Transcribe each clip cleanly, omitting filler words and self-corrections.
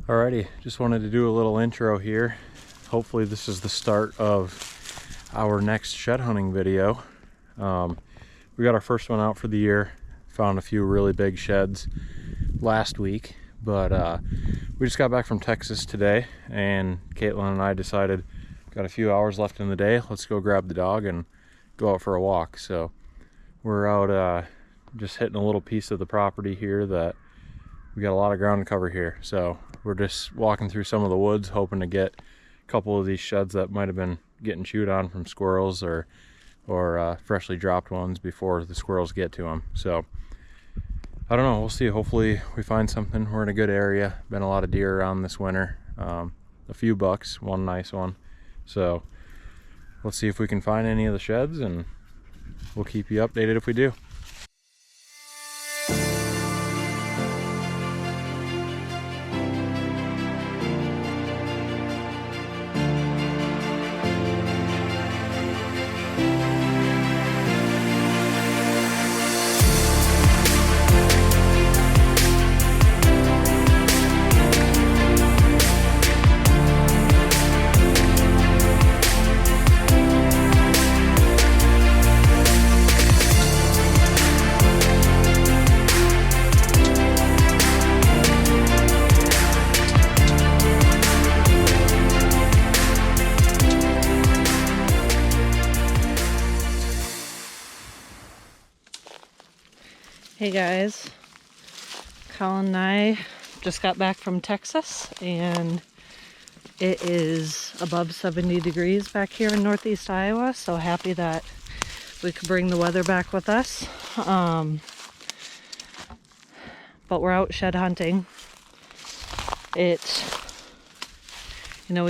Alrighty, just wanted to do a little intro here. Hopefully this is the start of our next shed hunting video. We got our first one out for the year. Found a few really big sheds last week, but we just got back from Texas today, and Kaitlyn and I decided, got a few hours left in the day, let's go grab the dog and go out for a walk. So we're out just hitting a little piece of the property here that we got a lot of ground to cover here. So we're just walking through some of the woods, hoping to get a couple of these sheds that might have been getting chewed on from squirrels or freshly dropped ones before the squirrels get to them. So I don't know, we'll see. Hopefully we find something. We're in a good area. Been a lot of deer around this winter. A few bucks, one nice one. So let's see if we can find any of the sheds, and we'll keep you updated if we do. Hey guys, Collin and I just got back from Texas, and it is above 70 degrees back here in northeast Iowa, so happy that we could bring the weather back with us. But we're out shed hunting. We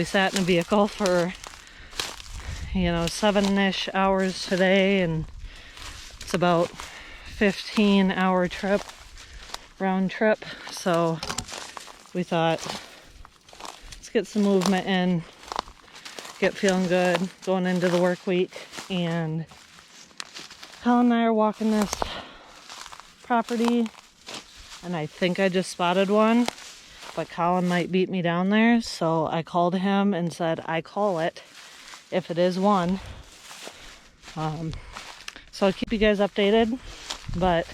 sat in a vehicle for 7-ish hours today, and it's about 15-hour trip, round trip. So we thought, let's get some movement in, get feeling good going into the work week. And Collin and I are walking this property, and I think I just spotted one, but Collin might beat me down there. So I called him and said, I call it if it is one. So I'll keep you guys updated. But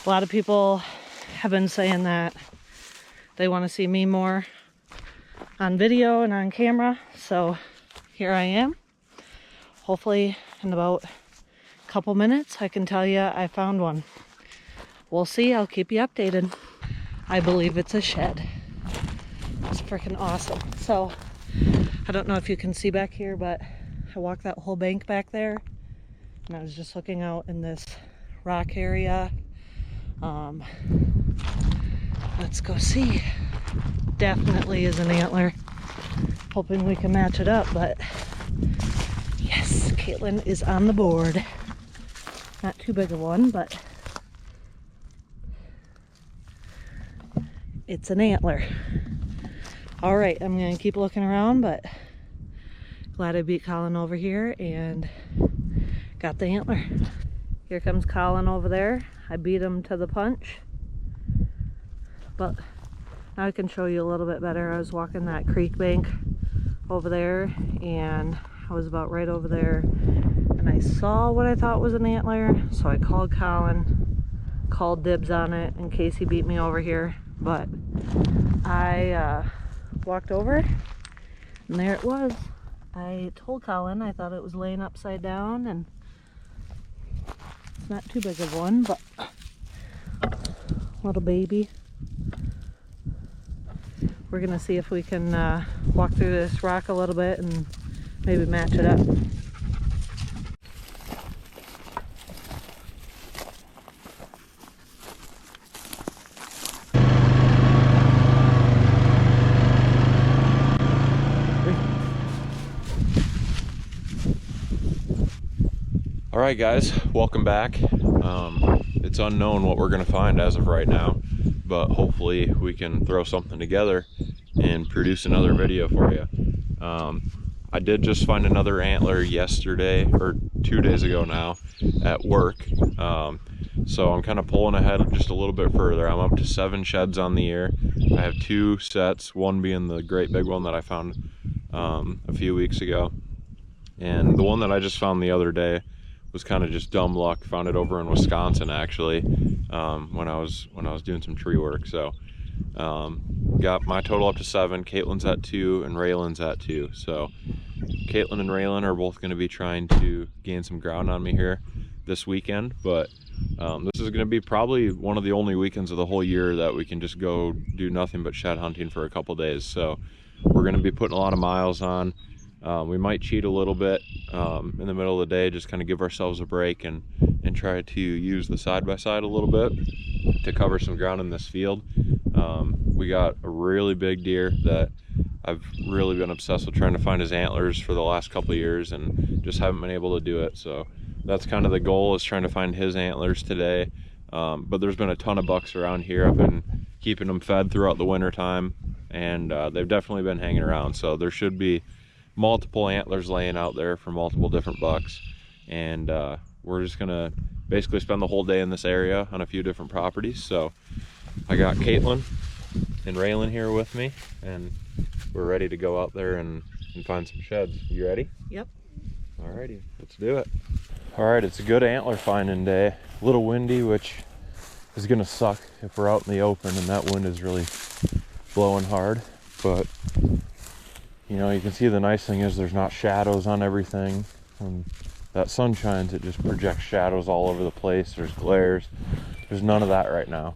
a lot of people have been saying that they want to see me more on video and on camera. So here I am. Hopefully in about a couple minutes I can tell you I found one. We'll see. I'll keep you updated. I believe it's a shed. It's freaking awesome. So I don't know if you can see back here, but I walked that whole bank back there. And I was just looking out in this rock area. Let's go see. Definitely is an antler. Hoping we can match it up, but yes, Kaitlyn is on the board. Not too big a one, but it's an antler. All right, I'm gonna keep looking around, but glad I beat Collin over here and got the antler. Here comes Collin over there. I beat him to the punch. But now I can show you a little bit better. I was walking that creek bank over there, and I was about right over there, and I saw what I thought was an antler. So I called Collin, called dibs on it in case he beat me over here. But I walked over, and there it was. I told Collin I thought it was laying upside down, and it's not too big of one, but little baby. We're gonna see if we can walk through this rock a little bit and maybe match it up. All right guys, welcome back. It's unknown what we're gonna find as of right now, but hopefully we can throw something together and produce another video for you. I did just find another antler yesterday, or 2 days ago now, at work. So I'm kind of pulling ahead just a little bit further. I'm up to 7 sheds on the year. I have 2 sets, one being the great big one that I found a few weeks ago, and the one that I just found the other day was kind of just dumb luck. Found it over in Wisconsin actually, when I was doing some tree work. So got my total up to 7. Kaitlyn's at 2 and Raelynn's at 2. So Kaitlyn and Raelynn are both going to be trying to gain some ground on me here this weekend, but this is going to be probably one of the only weekends of the whole year that we can just go do nothing but shed hunting for a couple days. So we're going to be putting a lot of miles on. We might cheat a little bit in the middle of the day, just kind of give ourselves a break and try to use the side-by-side a little bit to cover some ground in this field. We got a really big deer that I've really been obsessed with trying to find his antlers for the last couple of years and just haven't been able to do it. So that's kind of the goal, is trying to find his antlers today. But there's been a ton of bucks around here. I've been keeping them fed throughout the winter time, and they've definitely been hanging around. So there should be multiple antlers laying out there for multiple different bucks, and we're just gonna basically spend the whole day in this area on a few different properties. So I got Kaitlyn and Raelynn here with me, and we're ready to go out there and find some sheds. You ready? Yep. Alrighty, let's do it. Alright, it's a good antler finding day. A little windy, which is gonna suck if we're out in the open and that wind is really blowing hard, but you know, you can see the nice thing is there's not shadows on everything. When that sun shines, it just projects shadows all over the place. There's glares. There's none of that right now.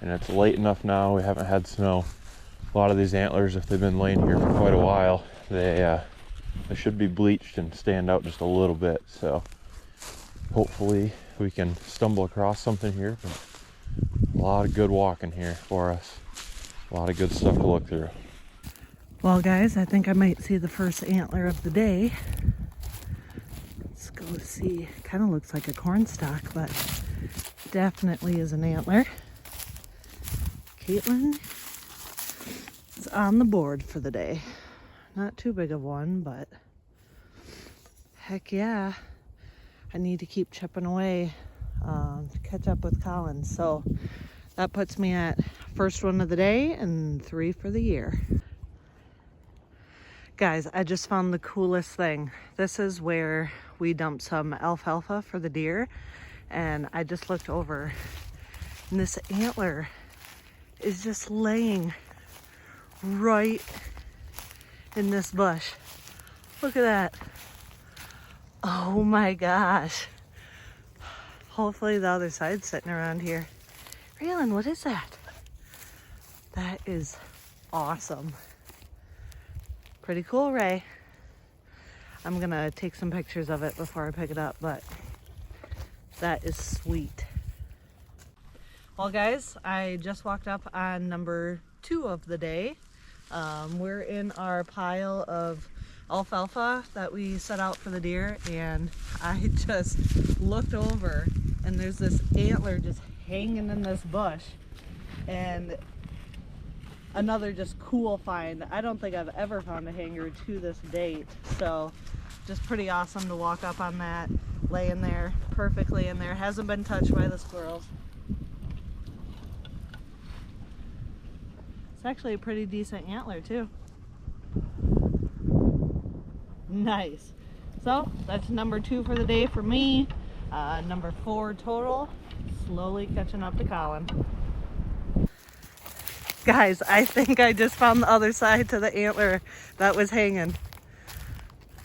And it's late enough now, we haven't had snow. A lot of these antlers, if they've been laying here for quite a while, they should be bleached and stand out just a little bit. So hopefully we can stumble across something here. But a lot of good walking here for us. A lot of good stuff to look through. Well guys, I think I might see the first antler of the day. Let's go see. Kind of looks like a corn stalk, but definitely is an antler. Kaitlyn is on the board for the day. Not too big of one, but heck yeah. I need to keep chipping away to catch up with Collin. So that puts me at first one of the day and 3 for the year. Guys, I just found the coolest thing. This is where we dump some alfalfa for the deer, and I just looked over and this antler is just laying right in this bush. Look at that. Oh my gosh. Hopefully the other side's sitting around here. Raelynn, what is that? That is awesome. Pretty cool, Ray. I'm gonna take some pictures of it before I pick it up, but that is sweet. Well guys, I just walked up on number 2 of the day. We're in our pile of alfalfa that we set out for the deer, and I just looked over and there's this antler just hanging in this bush, and another just cool find. I don't think I've ever found a hanger to this date, so just pretty awesome to walk up on that, laying there perfectly in there. Hasn't been touched by the squirrels. It's actually a pretty decent antler too. Nice. So that's number 2 for the day for me. Number 4 total. Slowly catching up to Collin. Guys, I think I just found the other side to the antler that was hanging.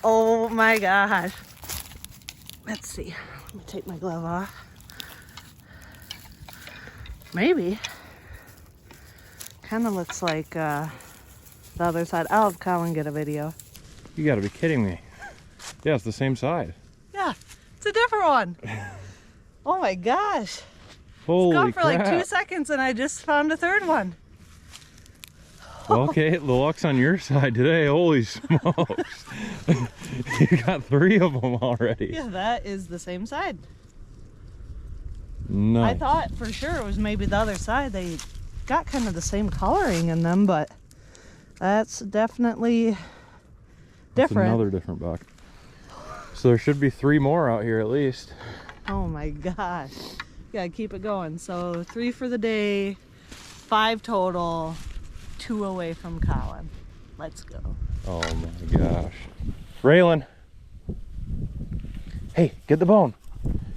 Oh my gosh. Let's see. Let me take my glove off. Maybe. Kind of looks like the other side. I'll have Collin get a video. You gotta be kidding me. Yeah, it's the same side. Yeah, it's a different one. Oh my gosh. Holy crap. It's gone for crap. like 2 seconds and I just found a third one. Well, okay, the luck's on your side today. Holy smokes. You got 3 of them already. Yeah, that is the same side. Nice. I thought for sure it was maybe the other side. They got kind of the same coloring in them, but that's definitely different. That's another different buck. So there should be 3 more out here at least. Oh my gosh. Gotta keep it going. So 3 for the day, 5 total, 2 away from Collin. Let's go. Oh my gosh. Raelynn. Hey, get the bone.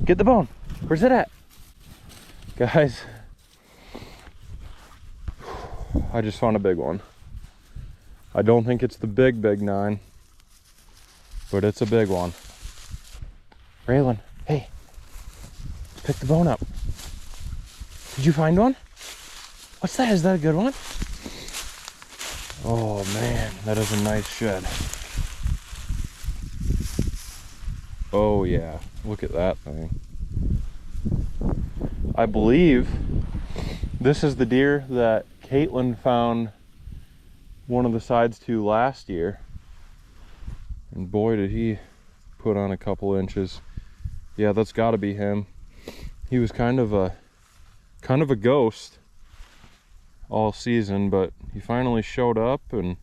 Get the bone. Where's it at? Guys, I just found a big one. I don't think it's the big 9, but it's a big one. Raelynn, hey, pick the bone up. Did you find one? What's that? Is that a good one? Oh man, that is a nice shed. Oh yeah, look at that thing. I believe this is the deer that Kaitlyn found one of the sides to last year. And boy, did he put on a couple inches. Yeah, that's gotta be him. He was kind of a ghost all season, but he finally showed up, and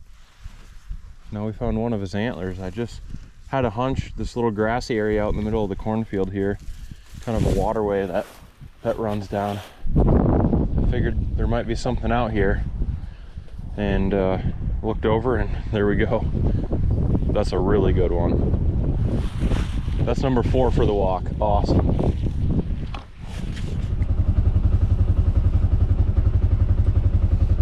now we found one of his antlers. I just had a hunch this little grassy area out in the middle of the cornfield here, kind of a waterway that runs down. I figured there might be something out here, and looked over, and there we go. That's a really good one. That's number 4 for the walk. Awesome.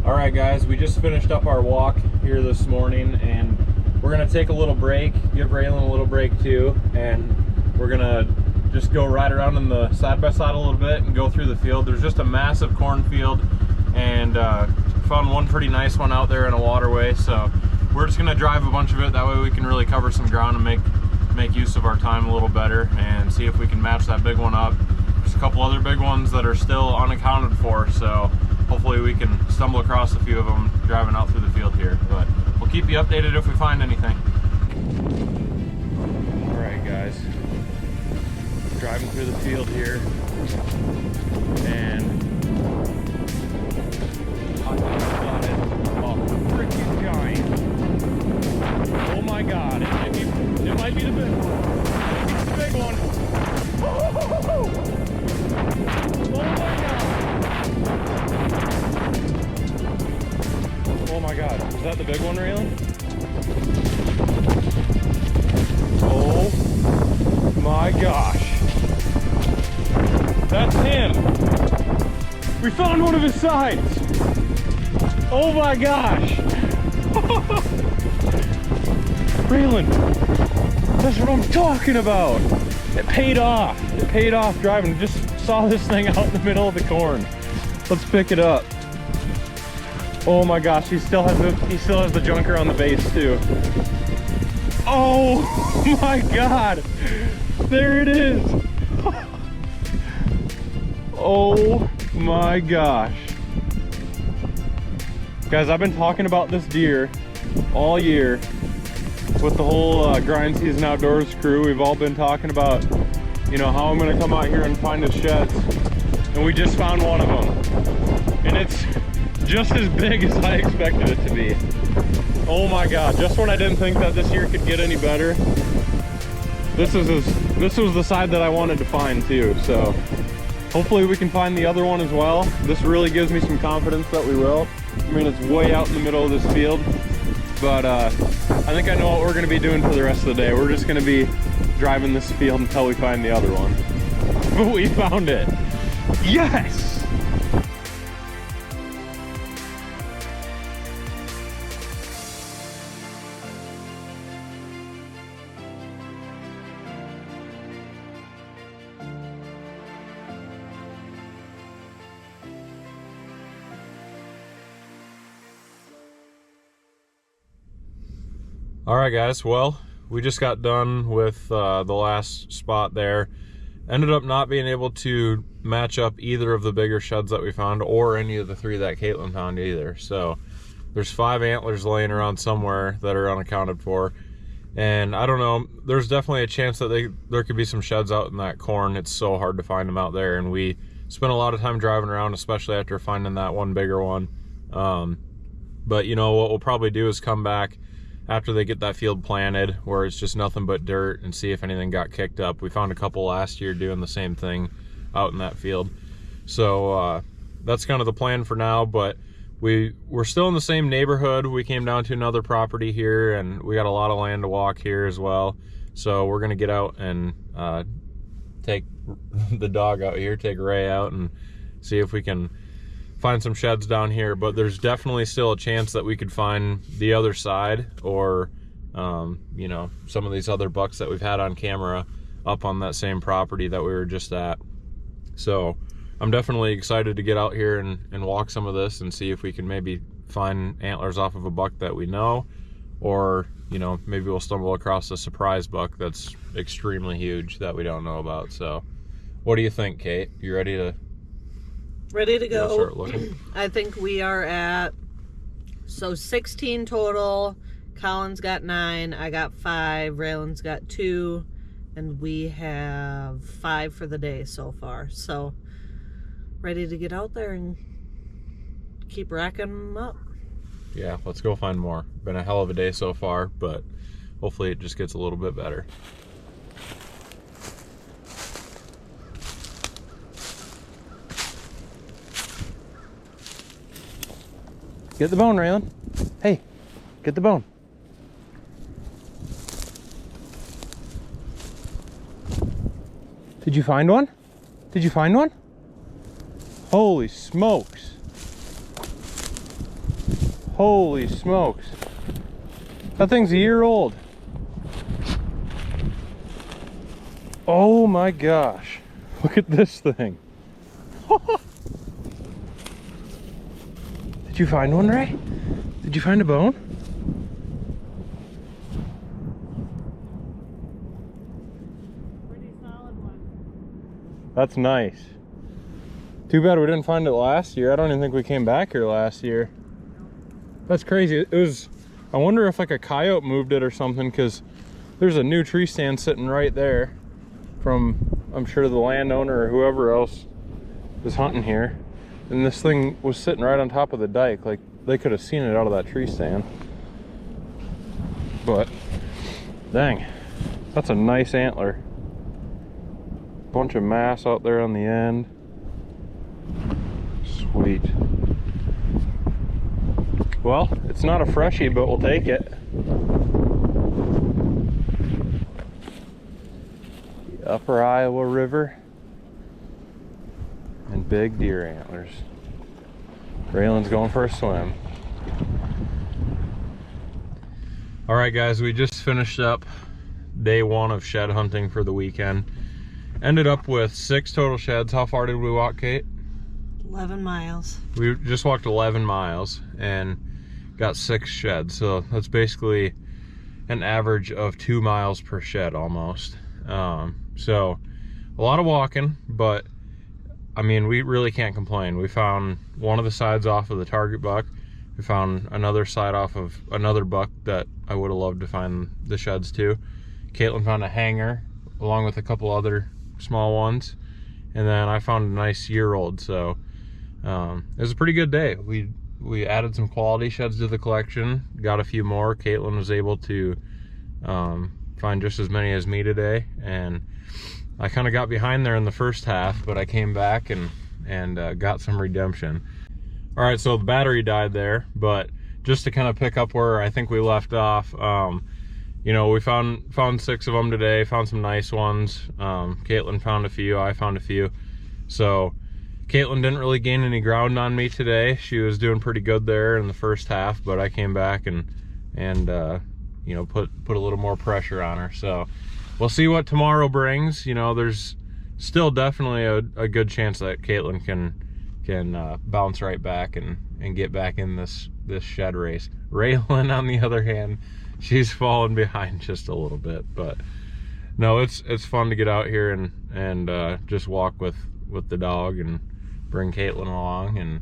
All right, guys, we just finished up our walk here this morning, and we're gonna take a little break, give Raelynn a little break too, and we're gonna just go ride around in the side-by-side a little bit and go through the field. There's just a massive cornfield, and found one pretty nice one out there in a waterway, so we're just gonna drive a bunch of it. That way we can really cover some ground and make use of our time a little better, and see if we can match that big one up. There's a couple other big ones that are still unaccounted for, so hopefully we can stumble across a few of them driving out through the field here, but we'll keep you updated if we find anything. All right, guys, driving through the field here, and I spotted a freaking giant. Oh my God, it might be the big one. It's the big one. Oh my God. Oh my God, is that the big one, Raelynn? Oh my gosh. That's him. We found one of his sides. Oh my gosh. Raelynn, that's what I'm talking about. It paid off. It paid off driving. Just saw this thing out in the middle of the corn. Let's pick it up. Oh my gosh, he still has the junker on the base too. Oh my God, there it is. Oh my gosh. Guys, I've been talking about this deer all year with the whole Grind Season Outdoors crew. We've all been talking about, you know, how I'm gonna come out here and find his sheds, and we just found one of them, and it's just as big as I expected it to be. Oh my God, just when I didn't think that this year could get any better, this was the side that I wanted to find too. So hopefully we can find the other one as well. This really gives me some confidence that we will. I mean, it's way out in the middle of this field, but I think I know what we're gonna be doing for the rest of the day. We're just gonna be driving this field until we find the other one. But we found it. Yes! All right, guys, well, we just got done with the last spot there. Ended up not being able to match up either of the bigger sheds that we found, or any of the 3 that Kaitlyn found either. So there's 5 antlers laying around somewhere that are unaccounted for. And I don't know, there's definitely a chance that there could be some sheds out in that corn. It's so hard to find them out there, and we spent a lot of time driving around, especially after finding that one bigger one. But you know, what we'll probably do is come back after they get that field planted where it's just nothing but dirt, and see if anything got kicked up. We found a couple last year doing the same thing out in that field. So that's kind of the plan for now, but we're still in the same neighborhood. We came down to another property here, and we got a lot of land to walk here as well. So we're gonna get out and take the dog out here, take Ray out, and see if we can find some sheds down here. But there's definitely still a chance that we could find the other side, or you know, some of these other bucks that we've had on camera up on that same property that we were just at. So I'm definitely excited to get out here and walk some of this and see if we can maybe find antlers off of a buck that we know, or, you know, maybe we'll stumble across a surprise buck that's extremely huge that we don't know about. So what do you think, Kate? You ready to go? Start looking? I think we are at, so 16 total. Collin's got 9, I got 5, Raelynn's got 2, and we have 5 for the day so far. So ready to get out there and keep racking them up. Yeah, let's go find more. Been a hell of a day so far, but hopefully it just gets a little bit better. Get the bone, Raelynn. Hey, get the bone. Did you find one? Did you find one? Holy smokes. Holy smokes. That thing's a year old. Oh my gosh. Look at this thing. Did you find one, Ray? Did you find a bone? Pretty solid one. That's nice. Too bad we didn't find it last year. I don't even think we came back here last year. That's crazy. It was, I wonder if like a coyote moved it or something, because there's a new tree stand sitting right there from, I'm sure, the landowner or whoever else was hunting here. And this thing was sitting right on top of the dike. Like, they could have seen it out of that tree stand. But, dang, that's a nice antler. Bunch of mass out there on the end. Sweet. Well, it's not a freshie, but we'll take it. The Upper Iowa River and big deer antlers. Raylynn's going for a swim. All right, guys, we just finished up day 1 of shed hunting for the weekend. Ended up with 6 total sheds. How far did we walk, Kate? 11 miles. We just walked 11 miles and got 6 sheds. So that's basically an average of 2 miles per shed almost. So a lot of walking, but I mean, we really can't complain. We found one of the sides off of the target buck. We found another side off of another buck that I would have loved to find the sheds to. Kaitlyn found a hanger along with a couple other small ones. And then I found a nice year-old. So it was a pretty good day. We added some quality sheds to the collection, got a few more. Kaitlyn was able to find just as many as me today, and I kind of got behind there in the first half, but I came back and got some redemption. All right, so the battery died there, but just to kind of pick up where I think we left off, you know, we found 6 of them today, found some nice ones. Kaitlyn found a few, I found a few. So Kaitlyn didn't really gain any ground on me today. She was doing pretty good there in the first half, but I came back and you know, put a little more pressure on her. So we'll see what tomorrow brings. You know, there's still definitely a good chance that Kaitlyn can bounce right back and get back in this shed race. Raelynn, on the other hand, she's fallen behind just a little bit. But no, it's fun to get out here and just walk with the dog and bring Kaitlyn along and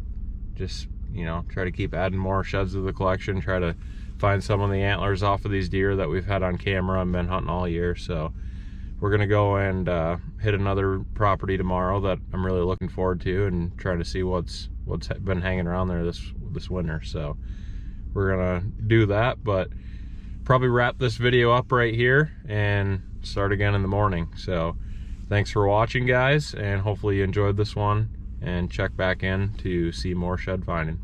just, you know, try to keep adding more sheds to the collection, try to find some of the antlers off of these deer that we've had on camera and been hunting all year. So we're gonna go and hit another property tomorrow that I'm really looking forward to, and try to see what's been hanging around there this winter. So we're gonna do that, but probably wrap this video up right here and start again in the morning. So thanks for watching, guys, and hopefully you enjoyed this one, and check back in to see more shed finding.